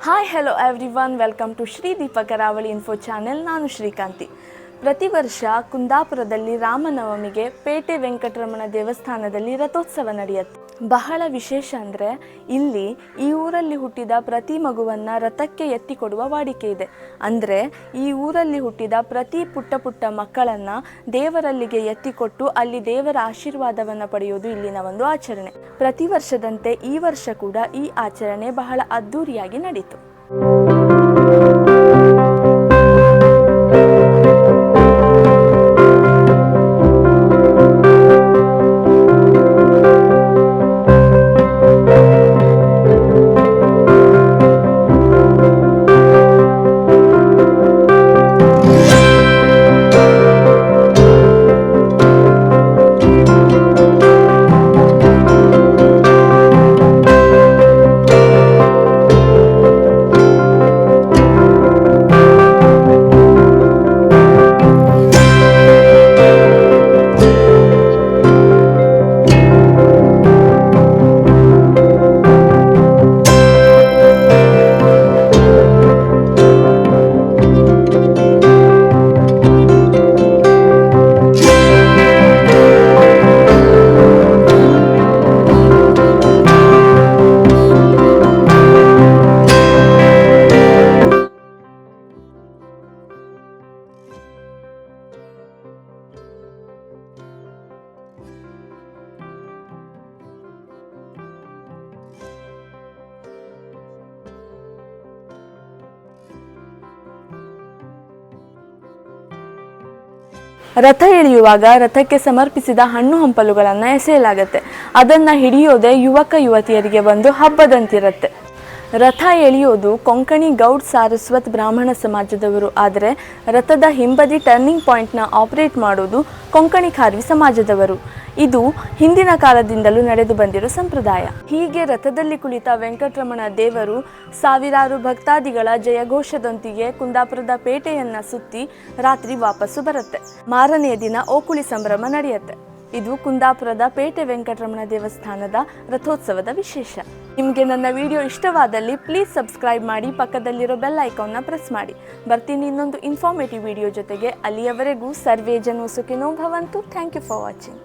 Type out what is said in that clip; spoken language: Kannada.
Hi hello everyone, welcome to Shri Deepa Karavali info channel. ನಾನು ಶ್ರೀಕಾಂತಿ. ಪ್ರತಿ ವರ್ಷ ಕುಂದಾಪುರದಲ್ಲಿ ರಾಮನವಮಿಗೆ ಪೇಟೆ ವೆಂಕಟರಮಣ ದೇವಸ್ಥಾನದಲ್ಲಿ ರಥೋತ್ಸವ ನಡೆಯುತ್ತೆ. ಬಹಳ ವಿಶೇಷ ಅಂದರೆ ಇಲ್ಲಿ ಈ ಊರಲ್ಲಿ ಹುಟ್ಟಿದ ಪ್ರತಿ ಮಗುವನ್ನು ರಥಕ್ಕೆ ಎತ್ತಿ ಕೊಡುವ ವಾಡಿಕೆ ಇದೆ. ಅಂದರೆ ಈ ಊರಲ್ಲಿ ಹುಟ್ಟಿದ ಪ್ರತಿ ಪುಟ್ಟ ಮಕ್ಕಳನ್ನು ದೇವರಲ್ಲಿಗೆ ಎತ್ತಿಕೊಟ್ಟು ಅಲ್ಲಿ ದೇವರ ಆಶೀರ್ವಾದವನ್ನು ಪಡೆಯೋದು ಇಲ್ಲಿನ ಒಂದು ಆಚರಣೆ. ಪ್ರತಿ ವರ್ಷದಂತೆ ಈ ವರ್ಷ ಕೂಡ ಈ ಆಚರಣೆ ಬಹಳ ಅದ್ಧೂರಿಯಾಗಿ ನಡೀತು. ರಥ ಎಳೆಯುವಾಗ ರಥಕ್ಕೆ ಸಮರ್ಪಿಸಿದ ಹಣ್ಣು ಹಂಪಲುಗಳನ್ನು ಎಸೆಯಲಾಗತ್ತೆ. ಅದನ್ನು ಹಿಡಿಯೋದೇ ಯುವಕ ಯುವತಿಯರಿಗೆ ಒಂದು ಹಬ್ಬದಂತಿರುತ್ತೆ. ರಥ ಎಳೆಯೋದು ಕೊಂಕಣಿ ಗೌಡ್ ಸಾರಸ್ವತ್ ಬ್ರಾಹ್ಮಣ ಸಮಾಜದವರು. ಆದರೆ ರಥದ ಹಿಂಬದಿ ಟರ್ನಿಂಗ್ ಪಾಯಿಂಟ್ನ ಆಪರೇಟ್ ಮಾಡೋದು ಕೊಂಕಣಿ ಖಾರ್ವಿ ಸಮಾಜದವರು. ಇದು ಹಿಂದಿನ ಕಾಲದಿಂದಲೂ ನಡೆದು ಬಂದಿರೋ ಸಂಪ್ರದಾಯ. ಹೀಗೆ ರಥದಲ್ಲಿ ಕುಳಿತ ವೆಂಕಟರಮಣ ದೇವರು ಸಾವಿರಾರು ಭಕ್ತಾದಿಗಳ ಜಯಘೋಷದೊಂದಿಗೆ ಕುಂದಾಪುರದ ಪೇಟೆಯನ್ನು ಸುತ್ತಿ ರಾತ್ರಿ ವಾಪಸ್ಸು ಬರುತ್ತೆ. ಮಾರನೆಯ ದಿನ ಓಕುಳಿ ಸಂಭ್ರಮ ನಡೆಯುತ್ತೆ. ಇದು ಕುಂದಾಪುರದ ಪೇಟೆ ವೆಂಕಟರಮಣ ದೇವಸ್ಥಾನದ ರಥೋತ್ಸವದ ವಿಶೇಷ. ನಿಮಗೆ ನನ್ನ ವಿಡಿಯೋ ಇಷ್ಟವಾದಲ್ಲಿ ಪ್ಲೀಸ್ ಸಬ್ಸ್ಕ್ರೈಬ್ ಮಾಡಿ, ಪಕ್ಕದಲ್ಲಿರೋ ಬೆಲ್ ಐಕಾನ್ನ ಪ್ರೆಸ್ ಮಾಡಿ. ಬರ್ತೀನಿ ಇನ್ನೊಂದು ಇನ್ಫಾರ್ಮೇಟಿವ್ ವಿಡಿಯೋ ಜೊತೆಗೆ. ಅಲ್ಲಿಯವರೆಗೂ ಸರ್ವೇ ಜನೋ ಸುಖಿನೋ ಭವಂತು. Thank you for watching.